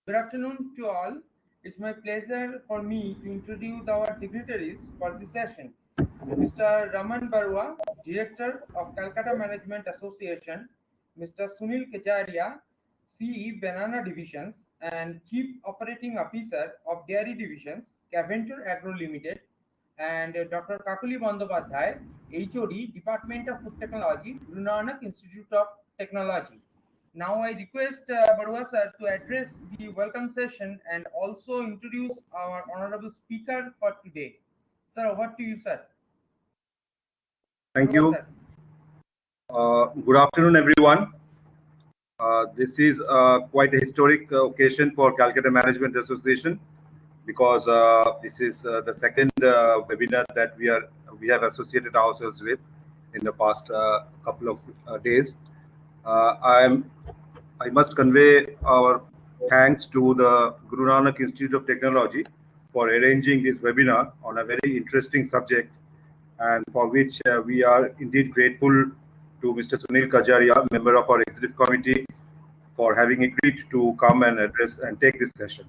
Good afternoon to all. It's my pleasure for me to introduce our dignitaries for this session. Mr. Raman Barua, Director of Calcutta Management Association, Mr. Sunil Kajaria, CE Banana Divisions and Chief Operating Officer of Dairy Divisions, Keventer Agro Limited, and Dr. Kakuli Bandyopadhyay, HOD, Department of Food Technology, Guru Nanak Institute of Technology. Now I request Barua sir to address the welcome session and also introduce our honorable speaker for today. Sir, over to you, sir. Thank you. Good afternoon, everyone. This is quite a historic occasion for Calcutta Management Association because this is the second webinar that we have associated ourselves with in the past couple of days. I must convey our thanks to the Guru Nanak Institute of Technology for arranging this webinar on a very interesting subject, and for which we are indeed grateful to Mr. Sunil Kajaria, member of our executive committee, for having agreed to come and address and take this session.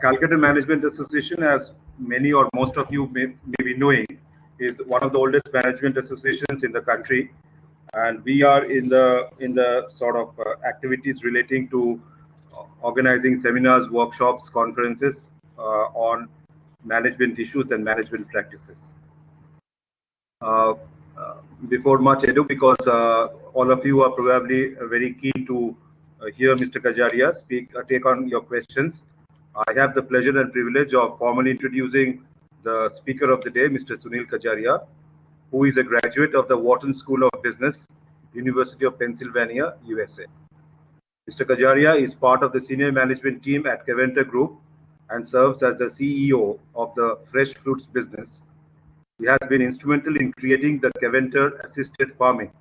Calcutta Management Association, as many or most of you may be knowing, is one of the oldest management associations in the country, and we are in the sort of activities relating to organizing seminars, workshops, conferences on management issues and management practices. Before much ado, because all of you are probably very keen to hear Mr. Kajaria speak, take on your questions, I have the pleasure and privilege of formally introducing the speaker of the day, Mr. Sunil Kajaria, who is a graduate of the Wharton School of Business, University of Pennsylvania, USA. Mr. Kajaria is part of the senior management team at Keventer Group and serves as the CEO of the fresh fruits business. He has been instrumental in creating the Keventer Assisted Farming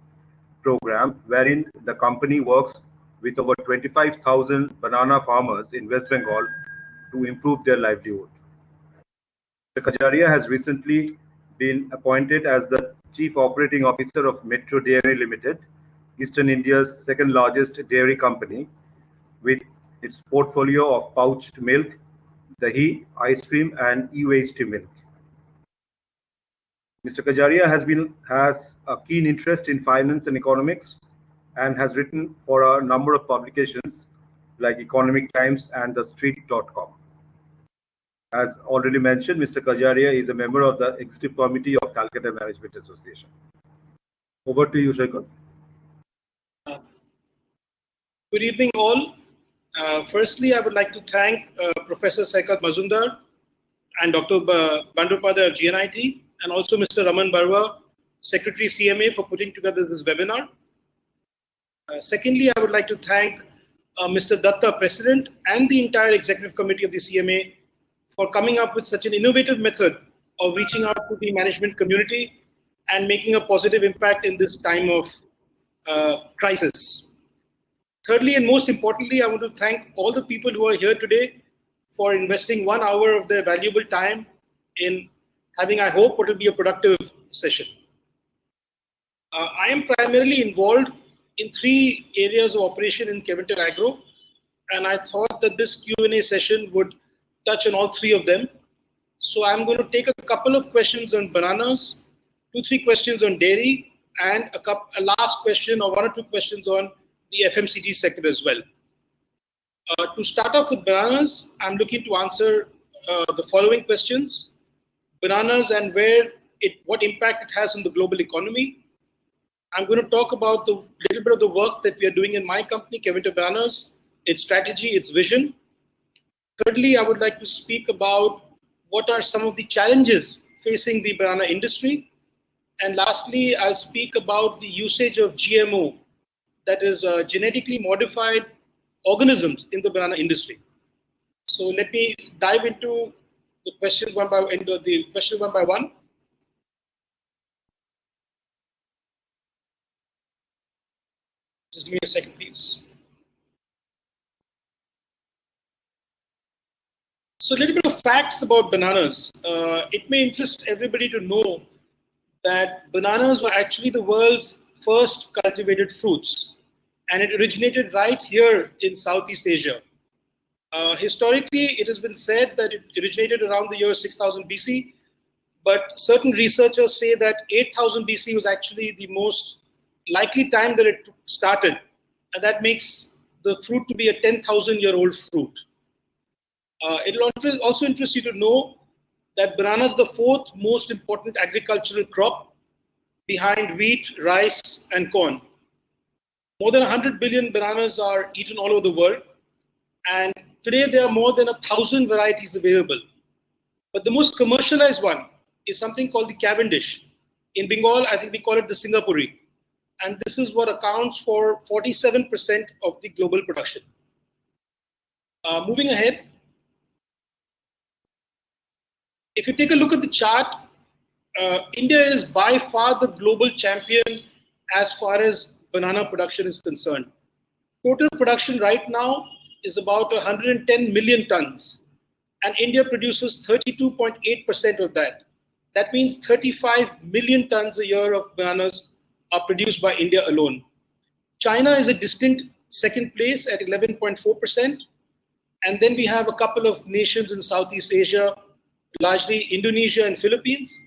program, wherein the company works with over 25,000 banana farmers in West Bengal to improve their livelihood. Mr. Kajaria has recently been appointed as the Chief Operating Officer of Metro Dairy Limited, Eastern India's second largest dairy company, with its portfolio of pouched milk, dahi, ice cream, and UHT milk. Mr. Kajaria has a keen interest in finance and economics and has written for a number of publications like Economic Times and TheStreet.com. As already mentioned, Mr. Kajaria is a member of the Executive Committee of Calcutta Management Association. Over to you, Shaikh. Good evening, all. Firstly, I would like to thank Professor Saikat Mazumdar and Dr. Bandyopadhyay of GNIT, and also Mr. Raman Barua, Secretary CMA, for putting together this webinar. Secondly, I would like to thank Mr. Datta, President, and the entire Executive Committee of the CMA for coming up with such an innovative method of reaching out to the management community and making a positive impact in this time of crisis. Thirdly, and most importantly, I want to thank all the people who are here today for investing 1 hour of their valuable time in having, I hope, what will be a productive session. I am primarily involved in 3 areas of operation in Keventer Agro, and I thought that this Q&A session would touch on all 3 of them. So I'm going to take a couple of questions on bananas, 2-3 questions on dairy, and a last question or 1 or 2 questions on the FMCG sector as well. To start off with bananas, I'm looking to answer the following questions. Bananas and what impact it has on the global economy. I'm going to talk about the little bit of the work that we are doing in my company, Keventer Bananas, its strategy, its vision. Thirdly, I would like to speak about what are some of the challenges facing the banana industry. And lastly, I'll speak about the usage of GMO, that is genetically modified organisms in the banana industry. So let me dive into the questions one by one. Just give me a second, please. So a little bit of facts about bananas. It may interest everybody to know that bananas were actually the world's first cultivated fruits. and it originated right here in Southeast Asia. Historically, it has been said that it originated around the year 6000 BC, but certain researchers say that 8000 BC was actually the most likely time that it started, and that makes the fruit to be a 10,000-year-old fruit. It will also interest you to know that banana is the fourth most important agricultural crop behind wheat, rice, and corn. More than 100 billion bananas are eaten all over the world, and today there are more than 1,000 varieties available. But the most commercialized one is something called the Cavendish. In Bengal, I think we call it the Singapore. And this is what accounts for 47% of the global production. Moving ahead, if you take a look at the chart, India is by far the global champion as far as banana production is concerned. Total production right now is about 110 million tons, and India produces 32.8% of that. That means 35 million tons a year of bananas are produced by India alone. China is a distant second place at 11.4%. And then we have a couple of nations in Southeast Asia, largely Indonesia and Philippines,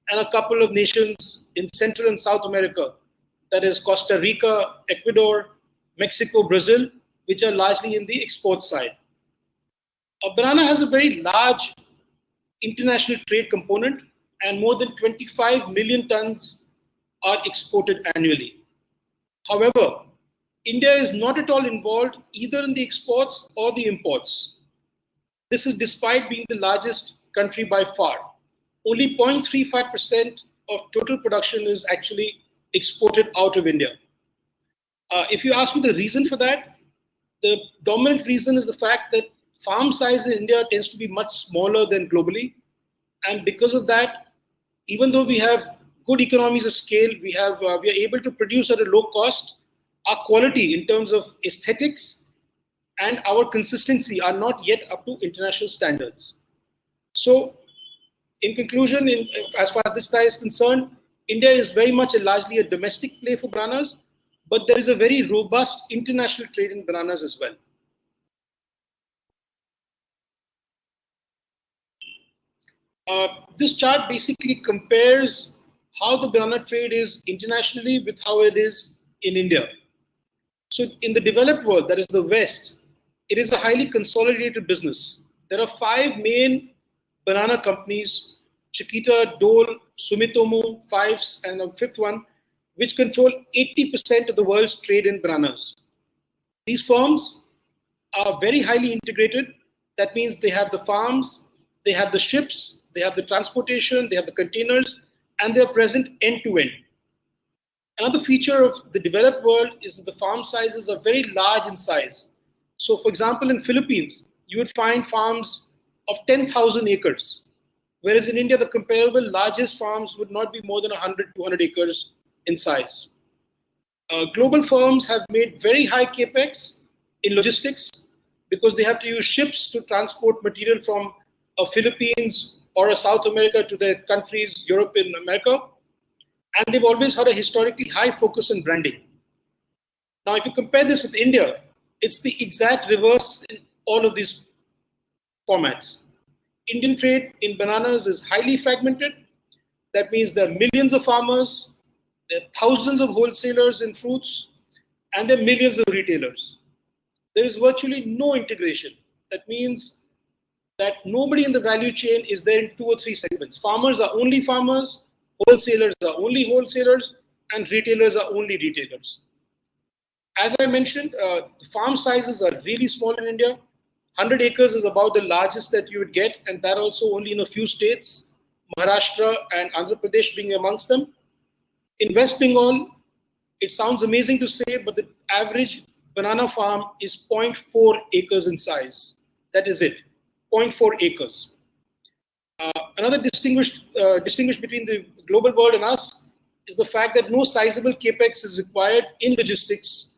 and a couple of nations in Central and South America, that is Costa Rica, Ecuador, Mexico, Brazil, which are largely in the export side. A banana has a very large international trade component, and more than 25 million tons are exported annually. However, India is not at all involved either in the exports or the imports. This is despite being the largest country by far. Only 0.35% of total production is actually exported out of India. If you ask me the reason for that, the dominant reason is the fact that farm size in India tends to be much smaller than globally. And because of that, even though we have good economies of scale, we are able to produce at a low cost. Our quality in terms of aesthetics and our consistency are not yet up to international standards. So, in conclusion, as far as this tie is concerned, India is very much largely a domestic play for bananas, but there is a very robust international trade in bananas as well. This chart basically compares how the banana trade is internationally with how it is in India. So in the developed world, that is the West, it is a highly consolidated business. There are 5 main banana companies, Chiquita, Dole, Sumitomo, Fives, and a 5th one, which control 80% of the world's trade in bananas. These firms are very highly integrated. That means they have the farms, they have the ships, they have the transportation, they have the containers, and they're present end to end. Another feature of the developed world is that the farm sizes are very large in size. So for example, in Philippines, you would find farms of 10,000 acres. Whereas in India, the comparable largest farms would not be more than 100, 200 acres in size. Global firms have made very high capex in logistics because they have to use ships to transport material from a Philippines or a South America to their countries, Europe and America. And they've always had a historically high focus on branding. Now, if you compare this with India, it's the exact reverse in all of these formats. Indian trade in bananas is highly fragmented. That means there are millions of farmers, there are thousands of wholesalers in fruits, and there are millions of retailers. There is virtually no integration. That means that nobody in the value chain is there in 2 or 3 segments. Farmers are only farmers, wholesalers are only wholesalers, and retailers are only retailers. As I mentioned, the farm sizes are really small in India. 100 acres is about the largest that you would get, and that also only in a few states, Maharashtra and Andhra Pradesh being amongst them. In West Bengal, it sounds amazing to say, but the average banana farm is 0.4 acres in size. That is it, 0.4 acres. Another distinguish between the global world and us is the fact that no sizable capex is required in logistics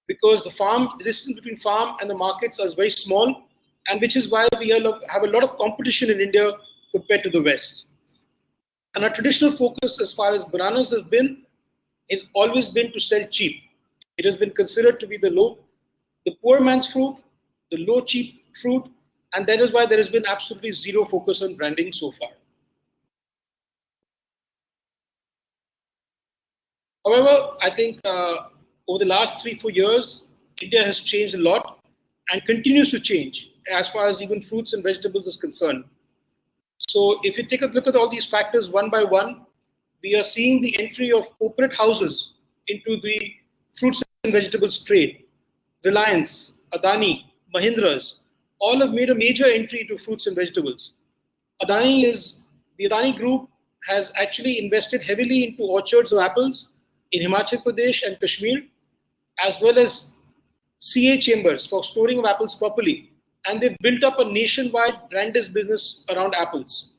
because the distance between farm and the markets is very small, and which is why we have a lot of competition in India compared to the West. And our traditional focus as far as bananas has always been to sell cheap. It has been considered to be the poor man's fruit, the low cheap fruit, and that is why there has been absolutely zero focus on branding so far. However, I think over the last 3-4 years, India has changed a lot and continues to change as far as even fruits and vegetables is concerned. So if you take a look at all these factors one by one, we are seeing the entry of corporate houses into the fruits and vegetables trade. Reliance, Adani, Mahindras, all have made a major entry into fruits and vegetables. The Adani Group has actually invested heavily into orchards of apples in Himachal Pradesh and Kashmir, as well as CA chambers for storing of apples properly. And they've built up a nationwide branded business around apples.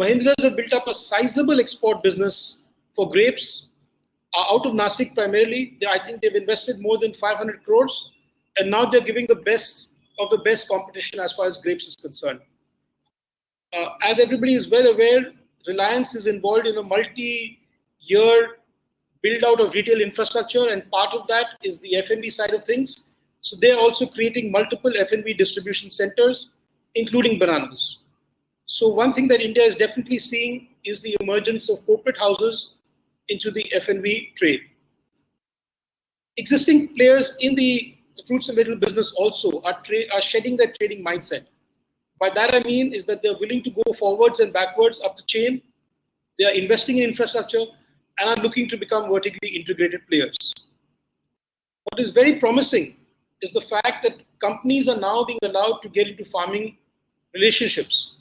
Mahindras have built up a sizable export business for grapes out of Nasik primarily. I think they've invested more than 500 crores, and now they're giving the best of the best competition as far as grapes is concerned. As everybody is well aware, Reliance is involved in a multi-year build out of retail infrastructure, and part of that is the F&B side of things. So they're also creating multiple F&B distribution centers, including bananas. So one thing that India is definitely seeing is the emergence of corporate houses into the F&B trade. Existing players in the fruits and vegetable business also are shedding their trading mindset. By that I mean is that they're willing to go forwards and backwards up the chain. They are investing in infrastructure and are looking to become vertically integrated players. What is very promising is the fact that companies are now being allowed to get into farming relationships.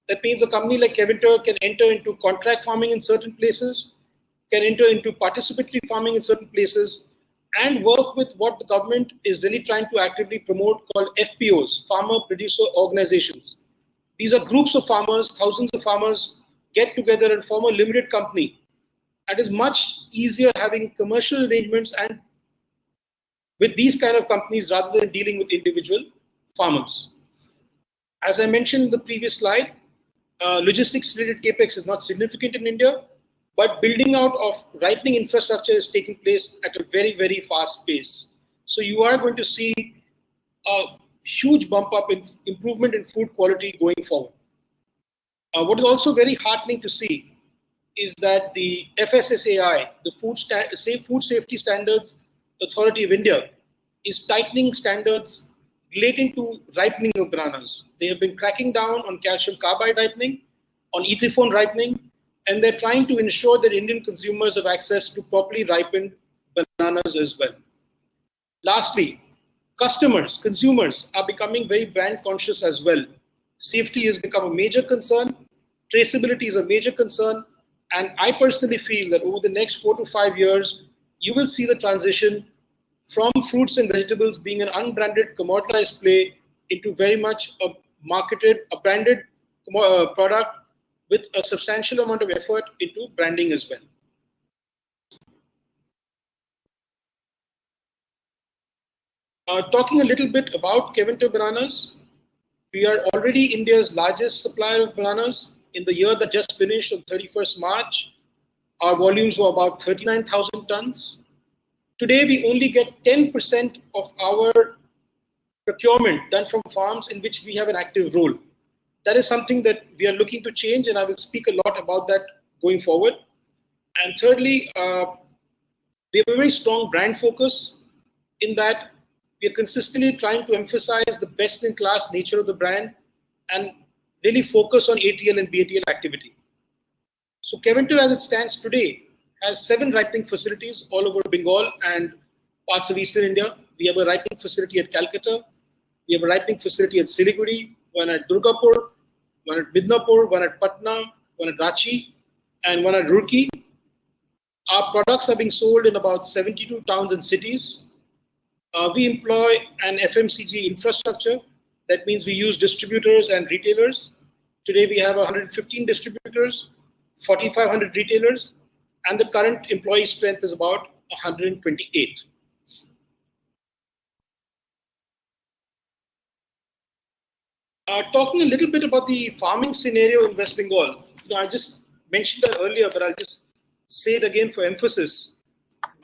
That means a company like Keventer can enter into contract farming in certain places, can enter into participatory farming in certain places, and work with what the government is really trying to actively promote called FPOs, Farmer Producer Organizations. These are groups of farmers, thousands of farmers get together and form a limited company. It is much easier having commercial arrangements and with these kind of companies rather than dealing with individual farmers. As I mentioned in the previous slide, logistics related capex is not significant in India, but building out of ripening infrastructure is taking place at a very, very fast pace. So you are going to see a huge bump up in improvement in food quality going forward. What is also very heartening to see is that the FSSAI, the Food Safety Standards Authority of India, is tightening standards relating to ripening of bananas. They have been cracking down on calcium carbide ripening, on ethyphone ripening, and they're trying to ensure that Indian consumers have access to properly ripened bananas as well. Lastly, consumers are becoming very brand conscious as well. Safety has become a major concern, traceability is a major concern, and I personally feel that over the next 4 to 5 years, you will see the transition from fruits and vegetables being an unbranded commoditized play into very much a branded product with a substantial amount of effort into branding as well. Talking a little bit about Keventer bananas, we are already India's largest supplier of bananas. In the year that just finished on 31st March, our volumes were about 39,000 tons. Today, we only get 10% of our procurement done from farms in which we have an active role. That is something that we are looking to change, and I will speak a lot about that going forward. And thirdly, we have a very strong brand focus in that we are consistently trying to emphasize the best-in-class nature of the brand and really focus on ATL and BATL activity. So Keventer, as it stands today, has 7 ripening facilities all over Bengal and parts of Eastern India. We have a ripening facility at Calcutta. We have a ripening facility at Siliguri, one at Durgapur, one at Midnapur, one at Patna, one at Ranchi, and one at Roorkee. Our products are being sold in about 72 towns and cities. We employ an FMCG infrastructure. That means we use distributors and retailers. Today we have 115 distributors, 4,500 retailers, and the current employee strength is about 128. Talking a little bit about the farming scenario in West Bengal. I just mentioned that earlier, but I'll just say it again for emphasis.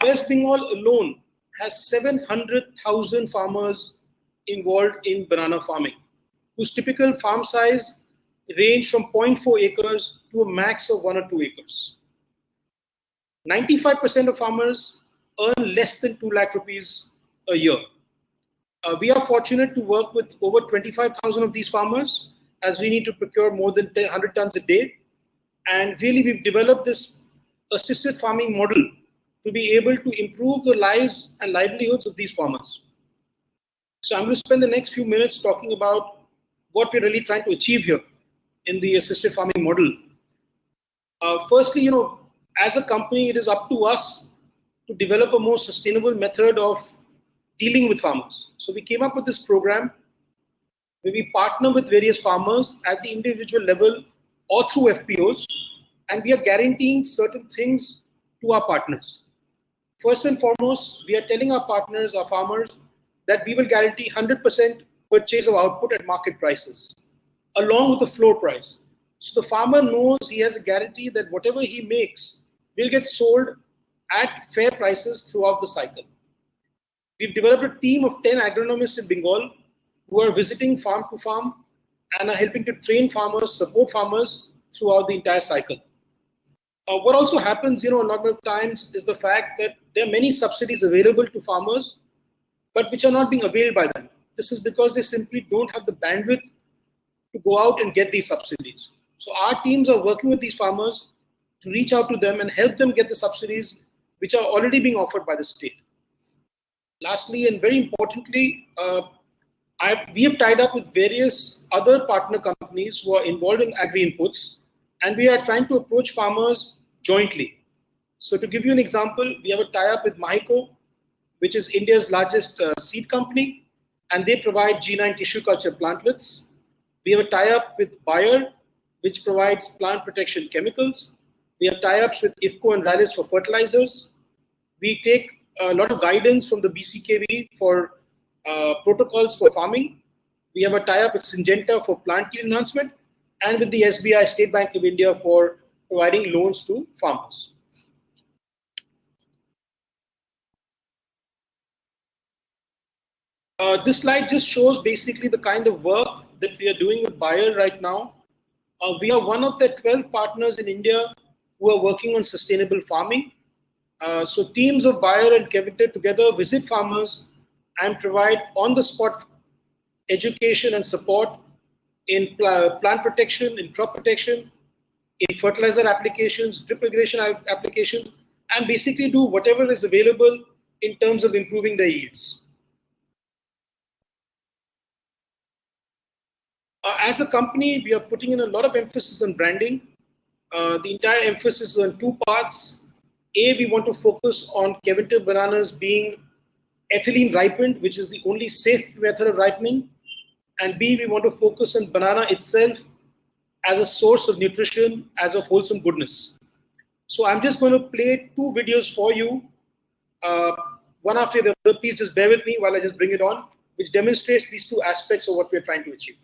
West Bengal alone has 700,000 farmers involved in banana farming, whose typical farm size range from 0.4 acres to a max of 1 or 2 acres. 95% of farmers earn less than 2 lakh rupees a year. We are fortunate to work with over 25,000 of these farmers, as we need to procure more than 100 tons a day. And really, we've developed this assisted farming model to be able to improve the lives and livelihoods of these farmers. So I'm going to spend the next few minutes talking about what we're really trying to achieve here in the assisted farming model. Firstly, as a company, it is up to us to develop a more sustainable method of dealing with farmers. So we came up with this program where we partner with various farmers at the individual level or through FPOs, and we are guaranteeing certain things to our partners. First and foremost, we are telling our partners, our farmers, that we will guarantee 100% purchase of output at market prices, along with the floor price. So the farmer knows he has a guarantee that whatever he makes will get sold at fair prices throughout the cycle. We've developed a team of 10 agronomists in Bengal who are visiting farm to farm and are helping to train farmers, support farmers throughout the entire cycle. What also happens, a lot of times is the fact that there are many subsidies available to farmers, but which are not being availed by them. This is because they simply don't have the bandwidth to go out and get these subsidies. So our teams are working with these farmers to reach out to them and help them get the subsidies which are already being offered by the state. Lastly, and very importantly, we have tied up with various other partner companies who are involved in agri-inputs, and we are trying to approach farmers jointly. So to give you an example, we have a tie-up with Mahiko, which is India's largest seed company, and they provide GNIT tissue culture plantlets. We have a tie-up with Bayer, which provides plant protection chemicals. We have tie-ups with IFCO and Rallis for fertilizers. We take a lot of guidance from the BCKV for protocols for farming. We have a tie-up with Syngenta for plant yield enhancement, and with the SBI, State Bank of India, for providing loans to farmers. This slide just shows basically the kind of work that we are doing with Bayer right now. We are one of the 12 partners in India who are working on sustainable farming. So teams of Bayer and Keventer together visit farmers and provide on-the-spot education and support in plant protection, in crop protection, in fertilizer applications, drip irrigation applications, and basically do whatever is available in terms of improving the yields. As a company, we are putting in a lot of emphasis on branding. The entire emphasis is on two parts. A, we want to focus on Keventer bananas being ethylene ripened, which is the only safe method of ripening. And B, we want to focus on banana itself as a source of nutrition, as of wholesome goodness. So I'm just going to play two videos for you, one after the other. Please just bear with me while I just bring it on, which demonstrates these two aspects of what we're trying to achieve.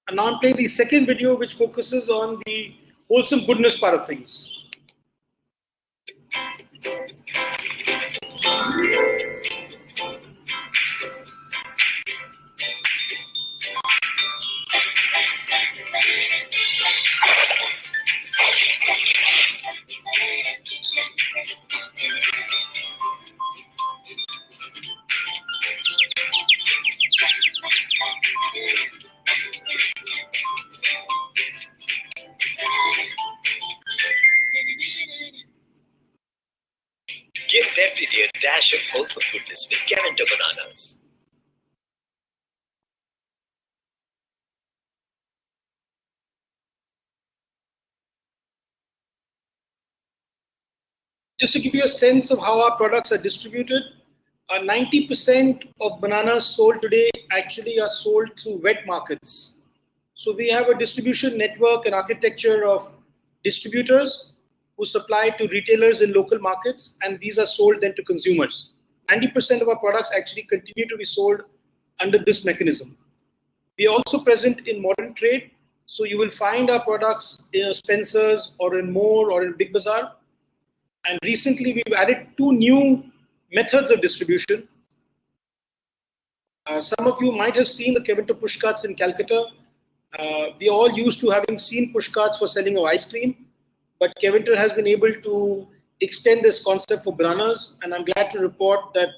And now I'm playing the second video, which focuses on the wholesome goodness part of things. every day a dash of wholesome goodness with Keventer bananas. Just to give you a sense of how our products are distributed, 90% of bananas sold today actually are sold through wet markets. So we have a distribution network and architecture of distributors who supply to retailers in local markets, and these are sold then to consumers. 90% of our products actually continue to be sold under this mechanism. We are also present in modern trade, so you will find our products in Spencer's or in More or in Big Bazaar. And recently we've added 2 new methods of distribution. Some of you might have seen the Keventer push carts in Calcutta. We all used to having seen push carts for selling of ice cream, but Keventer has been able to extend this concept for bananas, and I'm glad to report that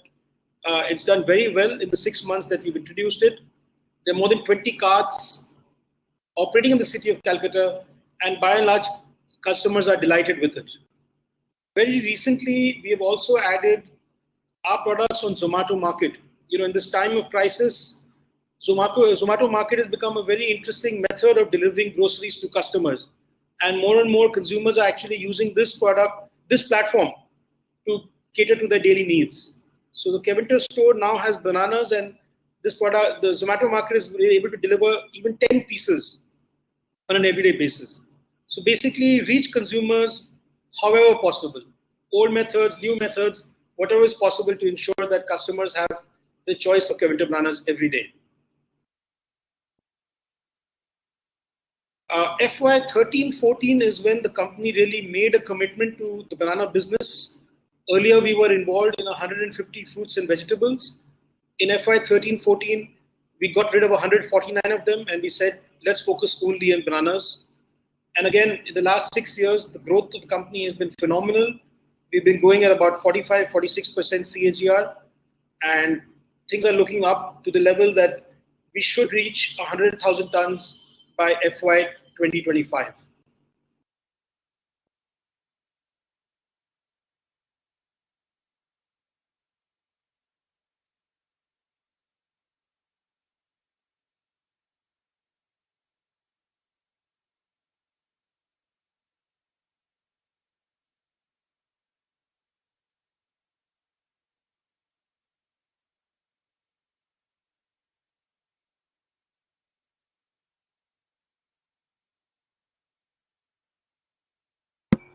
it's done very well in the 6 months that we've introduced it. There are more than 20 carts operating in the city of Calcutta, and by and large, customers are delighted with it. Very recently, we have also added our products on Zomato Market. In this time of crisis, Zomato Market has become a very interesting method of delivering groceries to customers. And more consumers are actually using this platform to cater to their daily needs. So the Keventer store now has bananas, and this product, the Zomato Market, is really able to deliver even 10 pieces on an everyday basis. So basically reach consumers however possible. Old methods, new methods, whatever is possible to ensure that customers have the choice of Keventer bananas every day. FY 13-14 is when the company really made a commitment to the banana business. Earlier, we were involved in 150 fruits and vegetables. In FY 13-14, we got rid of 149 of them, and we said, let's focus only on bananas. And again, in the last 6 years, the growth of the company has been phenomenal. We've been going at about 45-46% CAGR, and things are looking up to the level that we should reach 100,000 tons by FY 2025.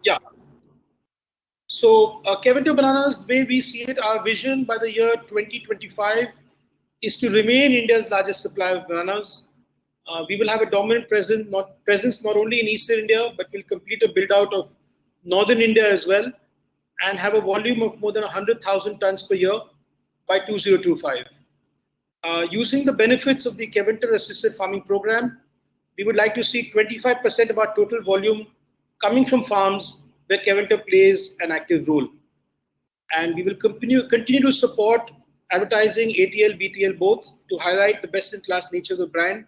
Yeah. So Keventer bananas, the way we see it, our vision by the year 2025 is to remain India's largest supplier of bananas. We will have a dominant presence not only in Eastern India, but we'll complete a build out of Northern India as well, and have a volume of more than 100,000 tons per year by 2025. Using the benefits of the Keventer Assisted Farming Program, we would like to see 25% of our total volume coming from farms where Keventer plays an active role. And we will continue to support advertising, ATL, BTL both, to highlight the best-in-class nature of the brand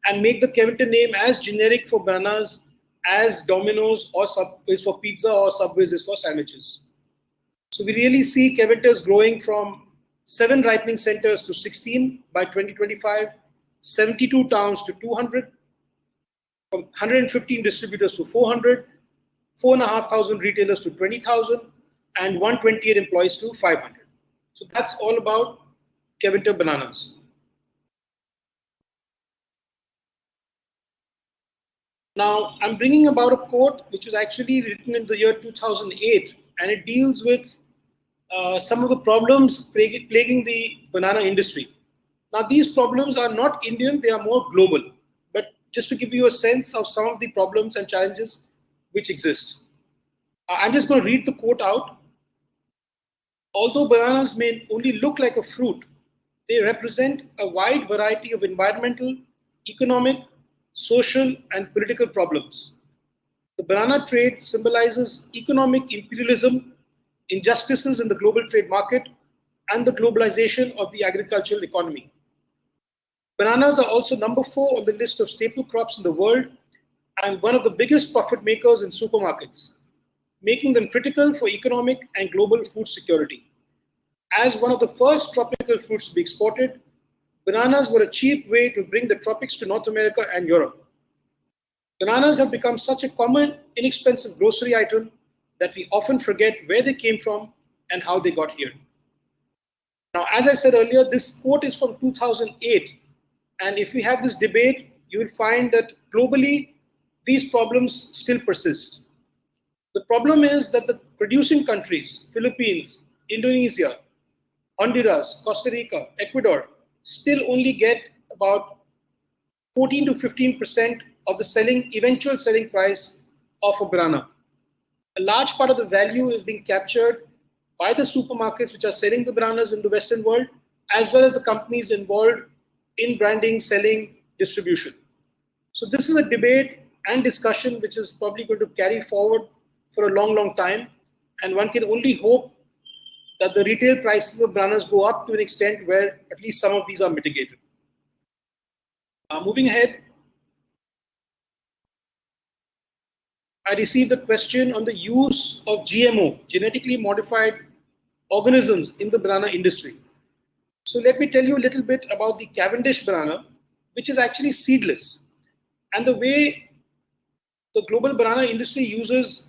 and make the Keventer name as generic for bananas as Domino's or is for pizza or Subway's is for sandwiches. So we really see Keventer's growing from 7 ripening centers to 16 by 2025, 72 towns to 200, from 115 distributors to 400, 4,500 retailers to 20,000, and 128 employees to 500. So that's all about Keventer bananas. Now, I'm bringing about a quote which was actually written in the year 2008, and it deals with some of the problems plaguing the banana industry. Now, these problems are not Indian, they are more global. But just to give you a sense of some of the problems and challenges which exist. I'm just going to read the quote out. Although bananas may only look like a fruit, they represent a wide variety of environmental, economic, social, and political problems. The banana trade symbolizes economic imperialism, injustices in the global trade market, and the globalization of the agricultural economy. Bananas are also number 4 on the list of staple crops in the world and one of the biggest profit makers in supermarkets. making them critical for economic and global food security. As one of the first tropical fruits to be exported, bananas were a cheap way to bring the tropics to North America and Europe. Bananas have become such a common, inexpensive grocery item that we often forget where they came from and how they got here. Now, as I said earlier, this quote is from 2008. And if we have this debate, you will find that globally, these problems still persist. The problem is that the producing countries, Philippines, Indonesia, Honduras, Costa Rica, Ecuador, still only get about 14 to 15% of the eventual selling price of a banana. A large part of the value is being captured by the supermarkets which are selling the bananas in the Western world, as well as the companies involved in branding, selling, distribution. So this is a debate and discussion which is probably going to carry forward for a long, long time. And one can only hope that the retail prices of bananas go up to an extent where at least some of these are mitigated. Moving ahead, I received a question on the use of GMO, genetically modified organisms, in the banana industry. So let me tell you a little bit about the Cavendish banana, which is actually seedless, and the way the global banana industry uses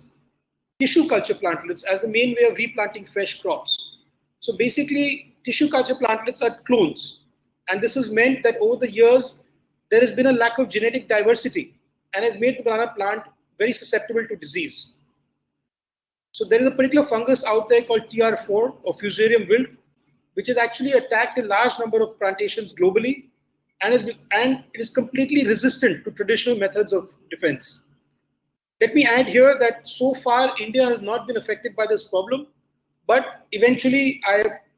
tissue culture plantlets as the main way of replanting fresh crops. So basically, tissue culture plantlets are clones, and this has meant that over the years, there has been a lack of genetic diversity and has made the banana plant very susceptible to disease. So there is a particular fungus out there called TR4 or Fusarium wilt, which has actually attacked a large number of plantations globally, and it is completely resistant to traditional methods of defense. Let me add here that so far India has not been affected by this problem, but eventually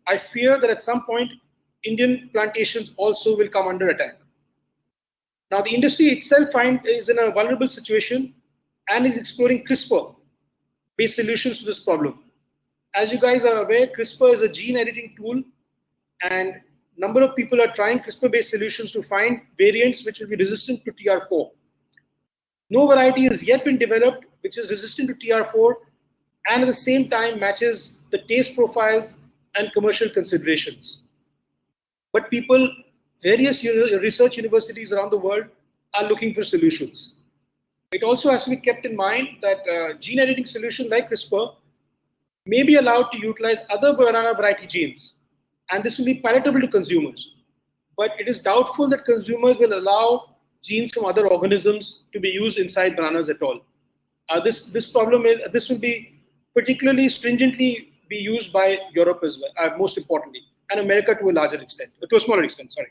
I fear that at some point Indian plantations also will come under attack. Now the industry itself is in a vulnerable situation and is exploring CRISPR-based solutions to this problem. As you guys are aware, CRISPR is a gene editing tool, and a number of people are trying CRISPR-based solutions to find variants which will be resistant to TR4. No variety has yet been developed which is resistant to TR4 and at the same time matches the taste profiles and commercial considerations. But various research universities around the world are looking for solutions. It also has to be kept in mind that gene editing solutions like CRISPR may be allowed to utilize other banana variety genes, and this will be palatable to consumers. But it is doubtful that consumers will allow genes from other organisms to be used inside bananas at all. This will be particularly stringently be used by Europe as well, most importantly, and America to a smaller extent. Sorry.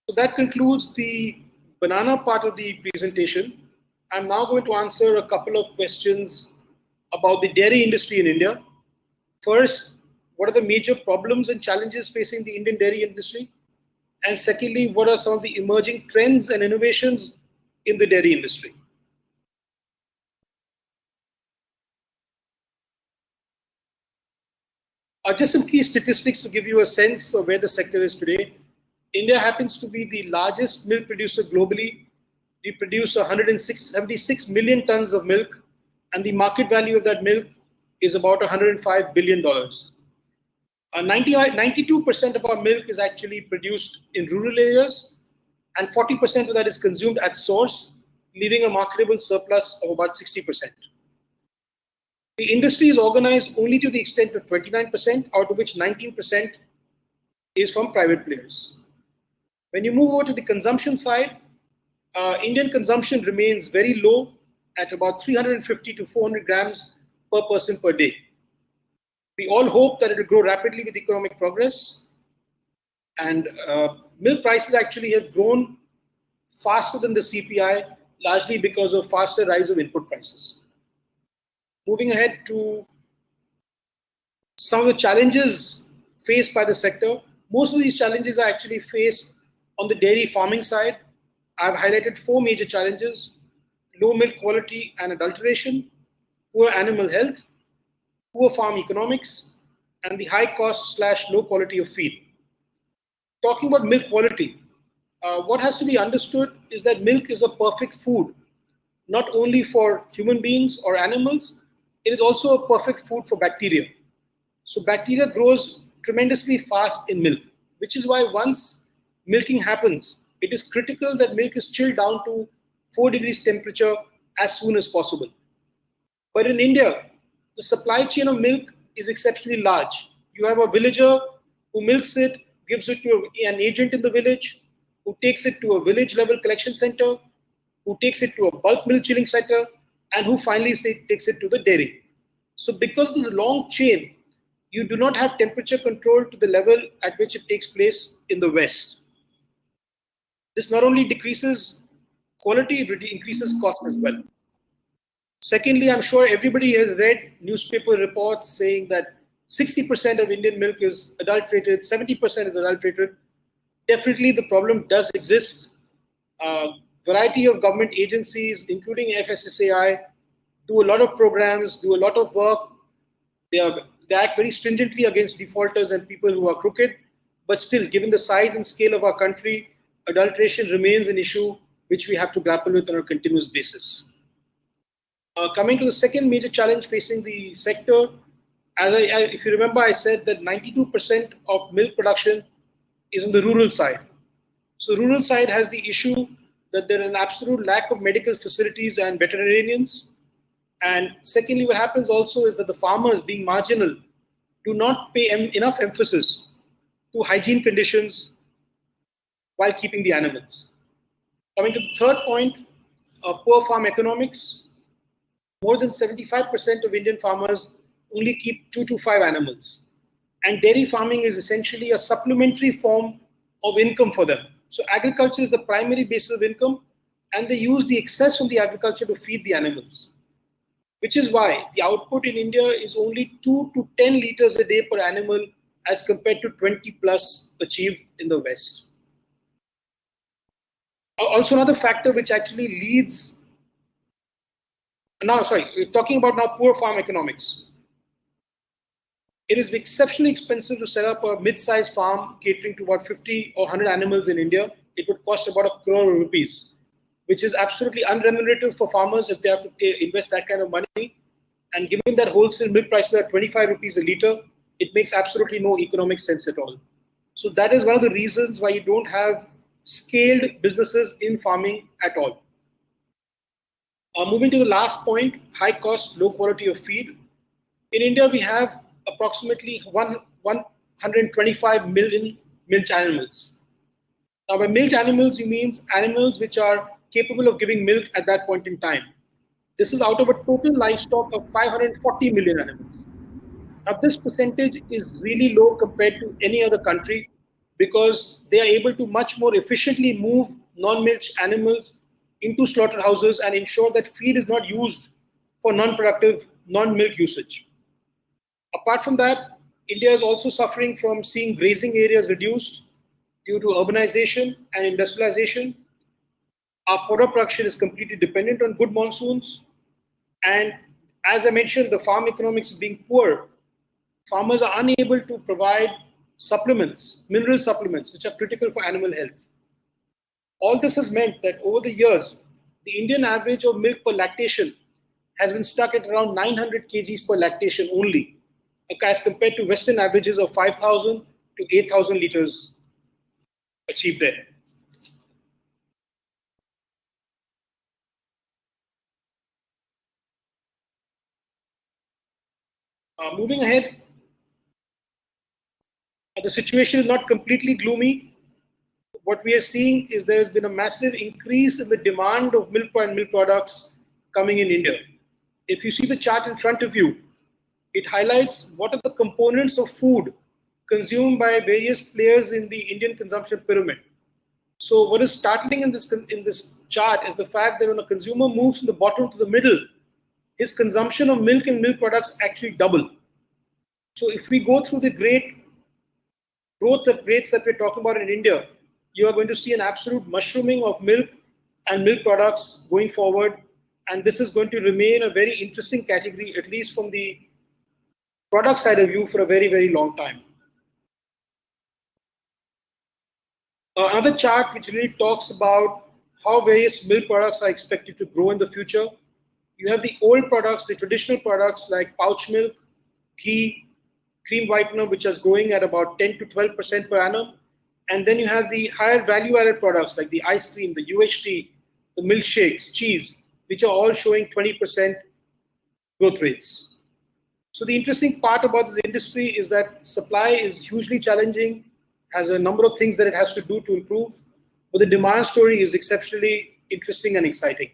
So that concludes the banana part of the presentation. I'm now going to answer a couple of questions about the dairy industry in India. First, what are the major problems and challenges facing the Indian dairy industry? And secondly, what are some of the emerging trends and innovations in the dairy industry? Just some key statistics to give you a sense of where the sector is today. India happens to be the largest milk producer globally. We produce 176 million tons of milk, and the market value of that milk is about $105 billion. 92% of our milk is actually produced in rural areas, and 40% of that is consumed at source, leaving a marketable surplus of about 60%. The industry is organized only to the extent of 29%, out of which 19% is from private players. When you move over to the consumption side, Indian consumption remains very low at about 350 to 400 grams per person per day. We all hope that it will grow rapidly with economic progress, and milk prices actually have grown faster than the CPI, largely because of faster rise of input prices. Moving ahead to some of the challenges faced by the sector. Most of these challenges are actually faced on the dairy farming side. I've highlighted 4 major challenges: low milk quality and adulteration, poor animal health, poor farm economics, and the high cost / low quality of feed. Talking about milk quality, what has to be understood is that milk is a perfect food, not only for human beings or animals, it is also a perfect food for bacteria. So bacteria grows tremendously fast in milk, which is why once milking happens, it is critical that milk is chilled down to 4 degrees temperature as soon as possible. But in India, the supply chain of milk is exceptionally large. You have a villager who milks it, gives it to an agent in the village, who takes it to a village level collection center, who takes it to a bulk milk chilling center, and who finally takes it to the dairy. So because of this long chain, you do not have temperature control to the level at which it takes place in the West. This not only decreases quality, it increases cost as well. Secondly, I'm sure everybody has read newspaper reports saying that 60% of Indian milk is adulterated, 70% is adulterated. Definitely the problem does exist. Variety of government agencies, including FSSAI, do a lot of programs, do a lot of work. They act very stringently against defaulters and people who are crooked. But still, given the size and scale of our country, adulteration remains an issue which we have to grapple with on a continuous basis. Coming to the second major challenge facing the sector, if you remember, I said that 92% of milk production is on the rural side. So rural side has the issue that there is an absolute lack of medical facilities and veterinarians. And secondly, what happens also is that the farmers, being marginal, do not pay enough emphasis to hygiene conditions while keeping the animals. Coming to the third point, poor farm economics. More than 75% of Indian farmers only keep 2 to 5 animals. And dairy farming is essentially a supplementary form of income for them. So agriculture is the primary basis of income, and they use the excess from the agriculture to feed the animals. Which is why the output in India is only 2 to 10 liters a day per animal as compared to 20 plus achieved in the West. Also another factor which actually leads, we're talking about now poor farm economics. It is exceptionally expensive to set up a mid-sized farm catering to about 50 or 100 animals in India. It would cost about 1 crore rupees, which is absolutely unremunerative for farmers if they have to invest that kind of money. And given that wholesale milk prices are 25 rupees a liter, it makes absolutely no economic sense at all. So that is one of the reasons why you don't have scaled businesses in farming at all. Moving to the last point, high cost, low quality of feed. In India, we have approximately 125 million milch animals. Now, by milch animals, you mean animals which are capable of giving milk at that point in time. This is out of a total livestock of 540 million animals. Now, this percentage is really low compared to any other country because they are able to much more efficiently move non-milk animals into slaughterhouses and ensure that feed is not used for non-productive, non-milk usage. Apart from that, India is also suffering from seeing grazing areas reduced due to urbanization and industrialization. Our fodder production is completely dependent on good monsoons. And as I mentioned, the farm economics being poor, farmers are unable to provide supplements, mineral supplements, which are critical for animal health. All this has meant that over the years, the Indian average of milk per lactation has been stuck at around 900 kgs per lactation only, as compared to Western averages of 5,000 to 8,000 liters achieved there. Moving ahead, the situation is not completely gloomy. What we are seeing is there has been a massive increase in the demand of milk and milk products coming in India. If you see the chart in front of you, it highlights what are the components of food consumed by various players in the Indian consumption pyramid. So what is startling in this chart is the fact that when a consumer moves from the bottom to the middle, his consumption of milk and milk products actually double. So if we go through the great growth rates that we're talking about in India, you are going to see an absolute mushrooming of milk and milk products going forward. And this is going to remain a very interesting category, at least from the product side of view, for a very, very long time. Another chart which really talks about how various milk products are expected to grow in the future. You have the old products, the traditional products like pouch milk, ghee, cream whitener, which is growing at about 10 to 12% per annum. And then you have the higher value-added products like the ice cream, the UHT, the milkshakes, cheese, which are all showing 20% growth rates. So the interesting part about this industry is that supply is hugely challenging, has a number of things that it has to do to improve, but the demand story is exceptionally interesting and exciting.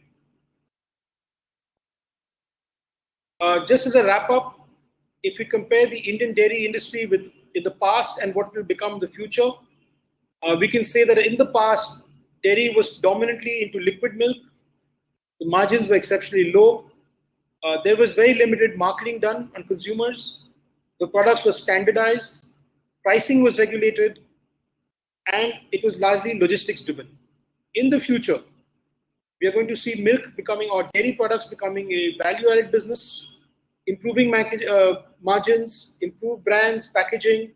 Just as a wrap up, if we compare the Indian dairy industry with in the past and what will become in the future, we can say that in the past, dairy was dominantly into liquid milk. The margins were exceptionally low. There was very limited marketing done on consumers. The products were standardized, pricing was regulated, and it was largely logistics driven. In the future, we are going to see milk becoming, or dairy products becoming, a value-added business, improving margins, improved brands, packaging,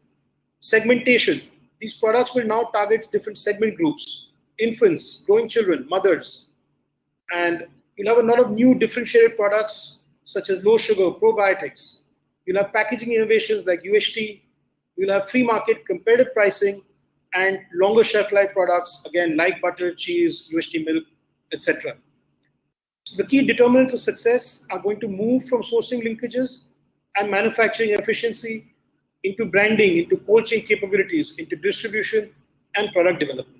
segmentation. These products will now target different segment groups: infants, growing children, mothers, and you'll have a lot of new differentiated products such as low sugar, probiotics. You'll have packaging innovations like UHT. You'll have free market, competitive pricing, and longer shelf life products, again, like butter, cheese, UHT milk, etc. So the key determinants of success are going to move from sourcing linkages and manufacturing efficiency into branding, into cold chain capabilities, into distribution and product development.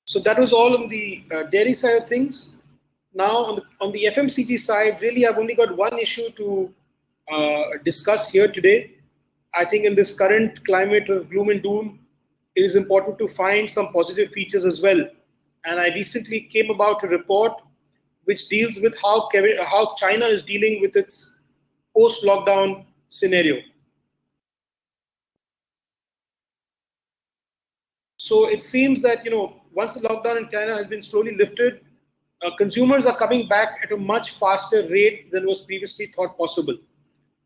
So that was all on the dairy side of things. Now on the FMCG side, really I've only got one issue to discuss here today. I think in this current climate of gloom and doom, it is important to find some positive features as well. And I recently came about a report which deals with how China is dealing with its post-lockdown scenario. So it seems that, once the lockdown in China has been slowly lifted, consumers are coming back at a much faster rate than was previously thought possible.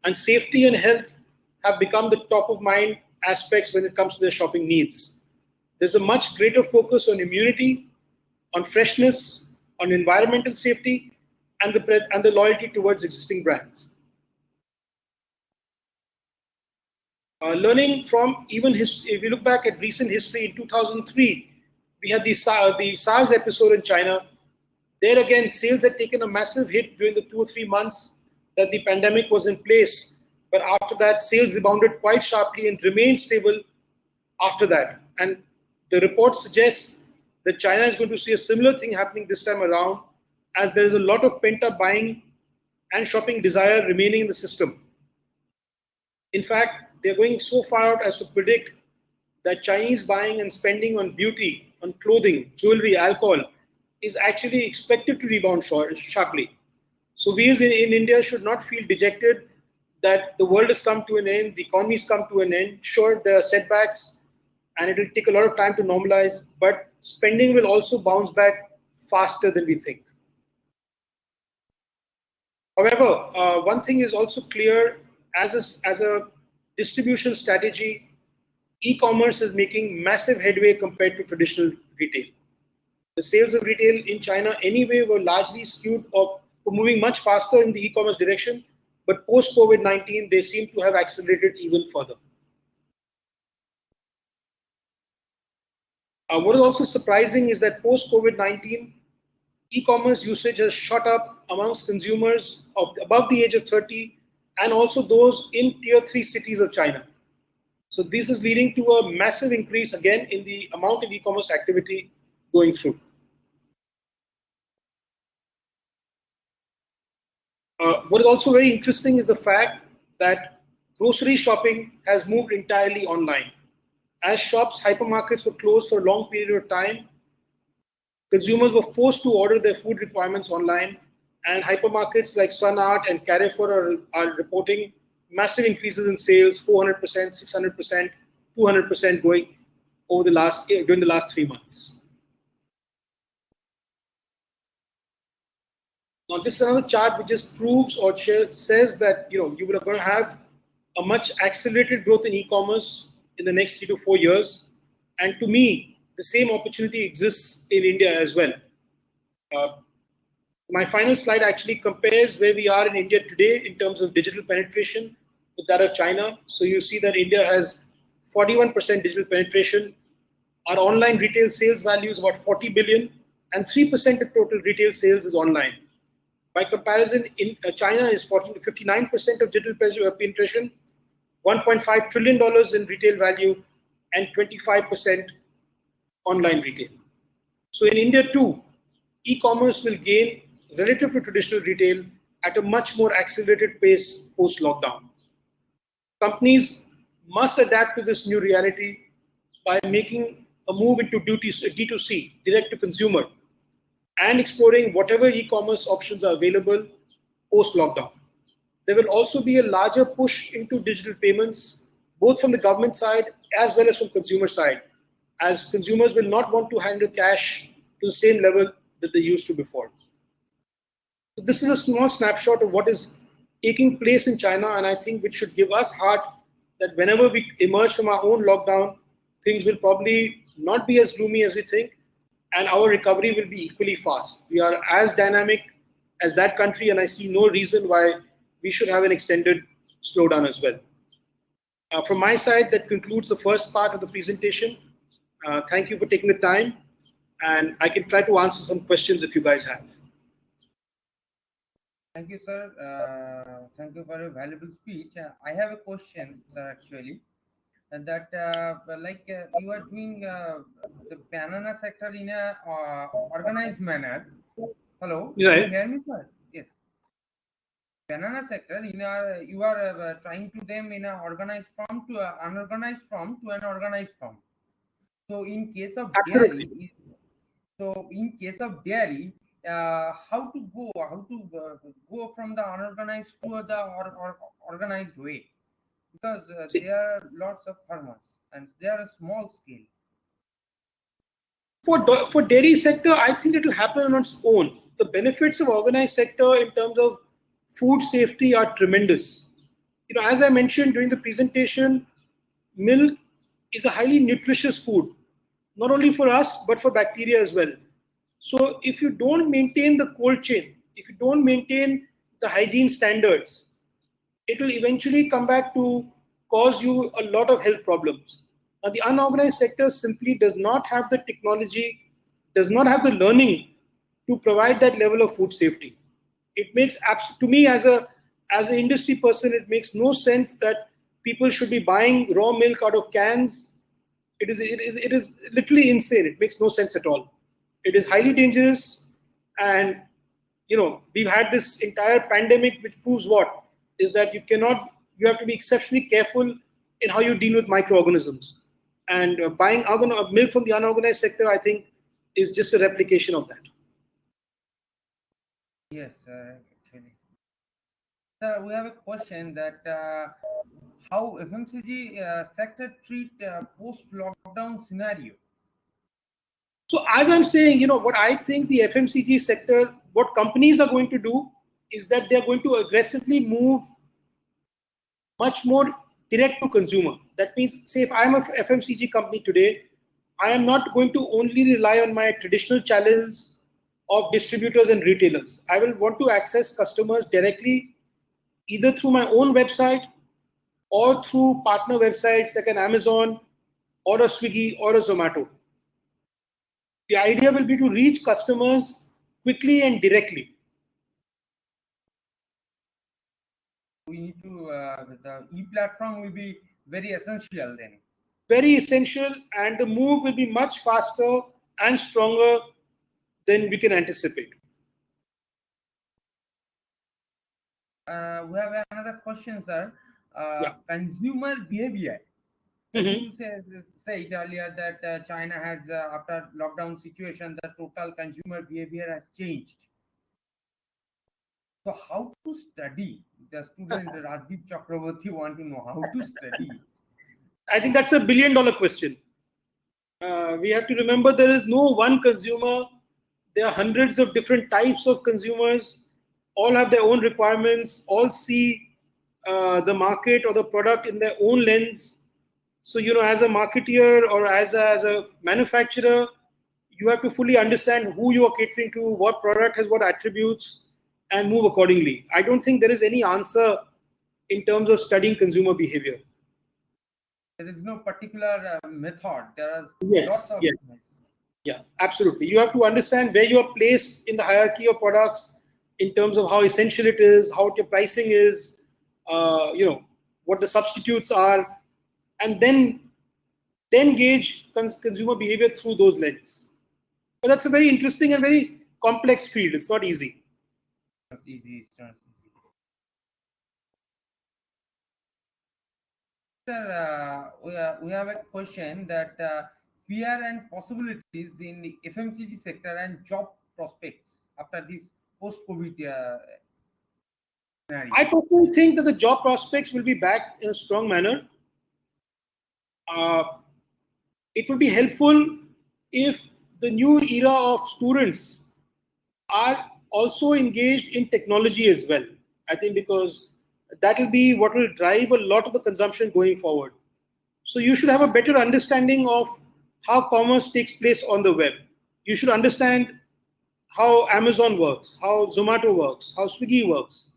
And safety and health have become the top of mind aspects when it comes to their shopping needs. There's a much greater focus on immunity, on freshness, on environmental safety, and the loyalty towards existing brands. Learning from even history, if you look back at recent history, in 2003, we had the SARS episode in China. There again, sales had taken a massive hit during the 2 or 3 months that the pandemic was in place. But after that, sales rebounded quite sharply and remained stable after that. And the report suggests that China is going to see a similar thing happening this time around, as there is a lot of pent-up buying and shopping desire remaining in the system. In fact, they're going so far out as to predict that Chinese buying and spending on beauty, on clothing, jewelry, alcohol is actually expected to rebound sharply. So we in India should not feel dejected that the world has come to an end, the economy has come to an end. Sure, there are setbacks and it will take a lot of time to normalize, but spending will also bounce back faster than we think. However, one thing is also clear, as a distribution strategy, e-commerce is making massive headway compared to traditional retail. The sales of retail in China anyway were largely skewed or were moving much faster in the e-commerce direction, but post-COVID-19, they seem to have accelerated even further. What is also surprising is that post-COVID-19, e-commerce usage has shot up amongst consumers above the age of 30 and also those in tier 3 cities of China. So this is leading to a massive increase again in the amount of e-commerce activity going through. What is also very interesting is the fact that grocery shopping has moved entirely online. As shops, hypermarkets were closed for a long period of time, consumers were forced to order their food requirements online, and hypermarkets like Sun Art and Carrefour are reporting massive increases in sales, 400%, 600%, 200% going over during the last 3 months. Now, this is another chart which just proves or says that you are going to have a much accelerated growth in e-commerce in the next 3 to 4 years. And to me, the same opportunity exists in India as well. My final slide actually compares where we are in India today in terms of digital penetration with that of China. So you see that India has 41% digital penetration. Our online retail sales value is about 40 billion, and 3% of total retail sales is online. By comparison, in China is 59% of digital penetration, $1.5 trillion in retail value, and 25% online retail. So in India too, e-commerce will gain relative to traditional retail at a much more accelerated pace post-lockdown. Companies must adapt to this new reality by making a move into D2C, direct to consumer, and exploring whatever e-commerce options are available post-lockdown. There will also be a larger push into digital payments, both from the government side as well as from consumer side, as consumers will not want to handle cash to the same level that they used to before. So this is a small snapshot of what is taking place in China, and I think which should give us heart that whenever we emerge from our own lockdown, things will probably not be as gloomy as we think, and our recovery will be equally fast. We are as dynamic as that country, and I see no reason why we should have an extended slowdown as well. From my side, that concludes the first part of the presentation. Thank you for taking the time, and I can try to answer some questions if you guys have. Thank you, sir. Thank you for your valuable speech. I have a question, sir, actually. That you are doing the banana sector in a organized manner. Hello, Yeah. can you hear me, sir? Yes. Banana sector you are trying to them in an organized form to an unorganized form to an organized form. So in case of dairy, how to go from the unorganized to the organized way, because there are lots of farmers and they are a small scale. For dairy sector, I think it will happen on its own. The benefits of organized sector in terms of food safety are tremendous. As I mentioned during the presentation, milk is a highly nutritious food, not only for us but for bacteria as well. So if you don't maintain the cold chain, if you don't maintain the hygiene standards, it will eventually come back to cause you a lot of health problems. Now, the unorganized sector simply does not have the technology, does not have the learning to provide that level of food safety. It makes, to me as an industry person, it makes no sense that people should be buying raw milk out of cans. It is literally insane. It makes no sense at all. It is highly dangerous, and we've had this entire pandemic which proves what is that you have to be exceptionally careful in how you deal with microorganisms. And buying milk from the unorganized sector, I think, is just a replication of that. Yes, actually. Sir, we have a question that how FMCG sector treat post-lockdown scenario. So as I'm saying, what I think the FMCG sector, what companies are going to do is that they're going to aggressively move much more direct to consumer. That means, say, if I'm a FMCG company today, I am not going to only rely on my traditional channels of distributors and retailers. I will want to access customers directly, either through my own website or through partner websites like an Amazon or a Swiggy or a Zomato. The idea will be to reach customers quickly and directly. We need to, the e-platform will be very essential then. Very essential, and the move will be much faster and stronger than we can anticipate. We have another question, sir. Yeah. Consumer behavior. Mm-hmm. You said earlier that China has, after lockdown situation, the total consumer behavior has changed. So how to study? The student Rajdeep Chakraborty want to know how to study. I think that's $1 billion question. We have to remember there is no one consumer. There are hundreds of different types of consumers. All have their own requirements. All see the market or the product in their own lens. So, as a marketeer or as a manufacturer, you have to fully understand who you are catering to, what product has what attributes, and move accordingly. I don't think there is any answer in terms of studying consumer behavior. There is no particular method. There are Yes, lots of yes. methods. Yeah, absolutely. You have to understand where you are placed in the hierarchy of products in terms of how essential it is, how your pricing is, what the substitutes are, and then gauge consumer behavior through those lenses. But that's a very interesting and very complex field. It's not easy. It's easy. It's not easy. Sir, we have a question that fear and possibilities in the FMCG sector and job prospects after this post-COVID scenario. I personally think that the job prospects will be back in a strong manner. It would be helpful if the new era of students are also engaged in technology as well. I think because that will be what will drive a lot of the consumption going forward. So you should have a better understanding of how commerce takes place on the web. You should understand how Amazon works, how Zomato works, how Swiggy works.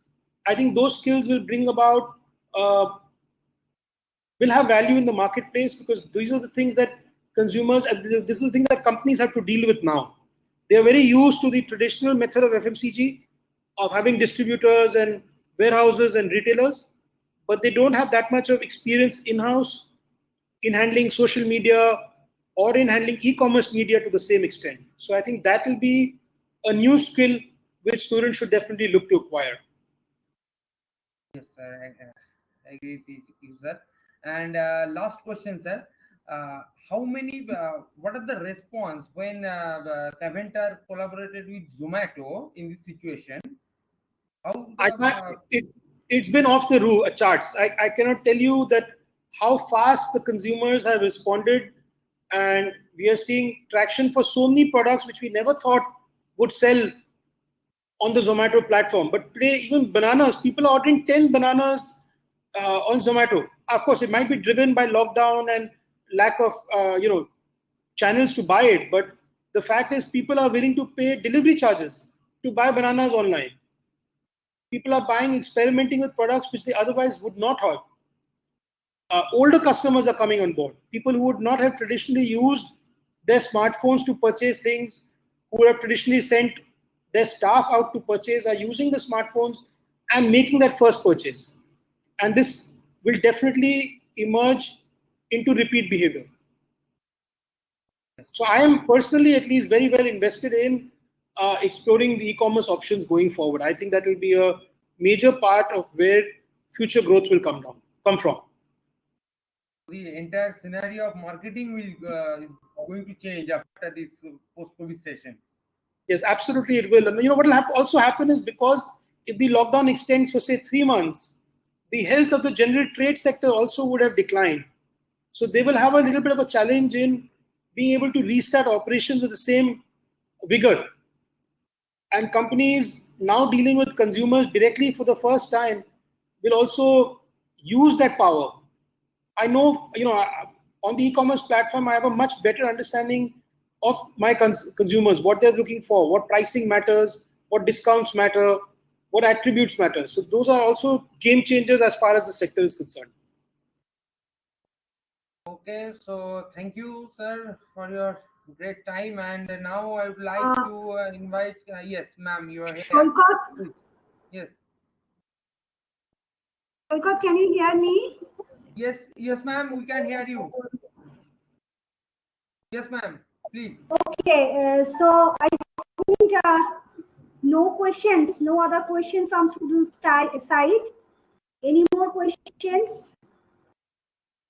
I think those skills will bring about, will have value in the marketplace, because these are the things that consumers, this is the thing that companies have to deal with now. They are very used to the traditional method of FMCG, of having distributors and warehouses and retailers, but they don't have that much of experience in-house in handling social media or in handling e-commerce media to the same extent. So I think that will be a new skill which students should definitely look to acquire. Yes, sir. I agree with you, sir. And last question, sir. What are the response when Keventer collaborated with Zomato in this situation? It's been off the charts. I cannot tell you that how fast the consumers have responded, and we are seeing traction for so many products which we never thought would sell on the Zomato platform. But today, even bananas, people are ordering 10 bananas on Zomato. Of course, it might be driven by lockdown and lack of channels to buy it. But the fact is, people are willing to pay delivery charges to buy bananas online. People are experimenting with products which they otherwise would not have. Older customers are coming on board. People who would not have traditionally used their smartphones to purchase things, who would have traditionally sent their staff out to purchase, are using the smartphones and making that first purchase. And this will definitely emerge into repeat behavior. So I am personally at least very well invested in exploring the e-commerce options going forward. I think that will be a major part of where future growth will come from. The entire scenario of marketing is going to change after this post-COVID session. Yes, absolutely it will. And what will also happen is, because if the lockdown extends for say 3 months, the health of the general trade sector also would have declined. So they will have a little bit of a challenge in being able to restart operations with the same vigor. And companies now dealing with consumers directly for the first time will also use that power. I know, on the e-commerce platform, I have a much better understanding of my consumers, what they're looking for, what pricing matters, what discounts matter, what attributes matter. So those are also game changers as far as the sector is concerned. Okay, so thank you, sir, for your great time. And now I would like to invite, yes, ma'am, you are here. Sholkot? Yes. Sholkot, can you hear me? Yes, ma'am, we can hear you. Yes, ma'am, please. Okay, so I think no other questions from students' side. Any more questions?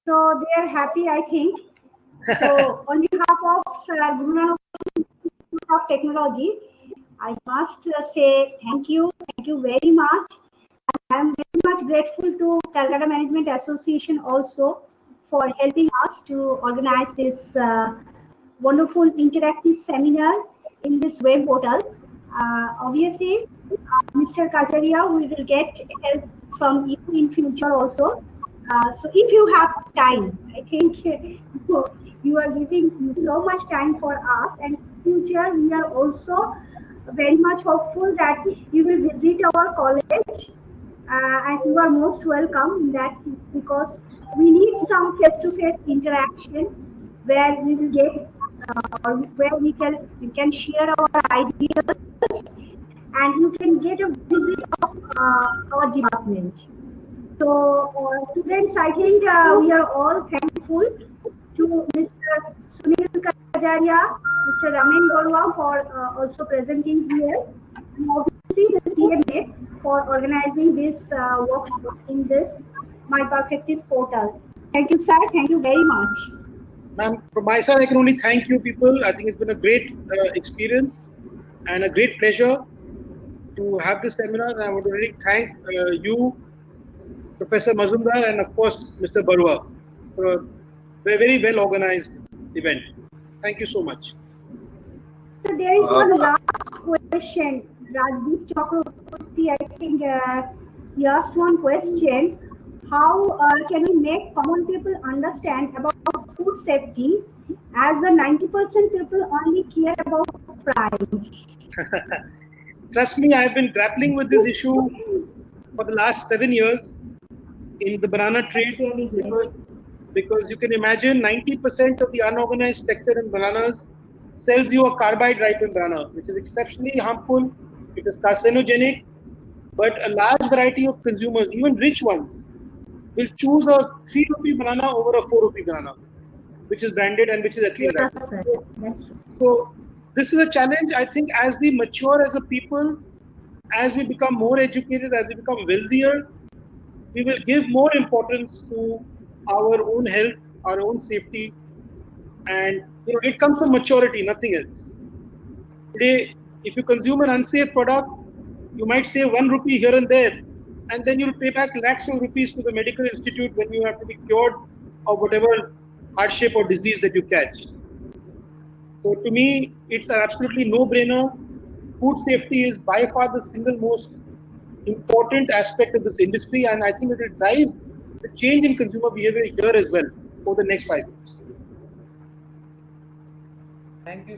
So they are happy, I think. So on behalf of Sir Guru Institute of Technology, I must say thank you very much. I am very much grateful to Calcutta Management Association also for helping us to organize this wonderful interactive seminar in this web portal. Obviously, Mr. Kajaria, we will get help from you in future also. So if you have time, I think you are giving so much time for us, and in future we are also very much hopeful that you will visit our college, and you are most welcome in that, because we need some face-to-face interaction where we will get or where we can share our ideas, and you can get a visit of our department. So, students, I think we are all thankful to Mr. Sunil Kajaria, Mr. Raman Barua for also presenting here, and obviously the CMA for organizing this workshop in this My Perfectist portal. Thank you, sir. Thank you very much. Ma'am, from my side, I can only thank you people. I think it's been a great experience and a great pleasure to have this seminar. And I want to really thank you, Professor Mazumdar, and of course, Mr. Barua, for a very well organized event. Thank you so much. So there is one last question. Rajdeep Chakraborty, I think he asked one question. How can we make common people understand about food safety, as the 90% people only care about price? Trust me, I've been grappling with this issue for the last 7 years in the banana trade, because you can imagine 90% of the unorganized sector in bananas sells you a carbide ripened banana, which is exceptionally harmful. It is carcinogenic, but a large variety of consumers, even rich ones, will choose a 3 rupee banana over a 4 rupee banana, which is branded and which is ethylene ripened. So this is a challenge. I think as we mature as a people, as we become more educated, as we become wealthier, we will give more importance to our own health, our own safety, and it comes from maturity, nothing else. Today, if you consume an unsafe product, you might save 1 rupee here and there, and then you'll pay back lakhs of rupees to the medical institute when you have to be cured of whatever hardship or disease that you catch. So to me, it's an absolutely no-brainer. Food safety is by far the single most important aspect of this industry, and I think it will drive the change in consumer behavior here as well over the next 5 years. Thank you.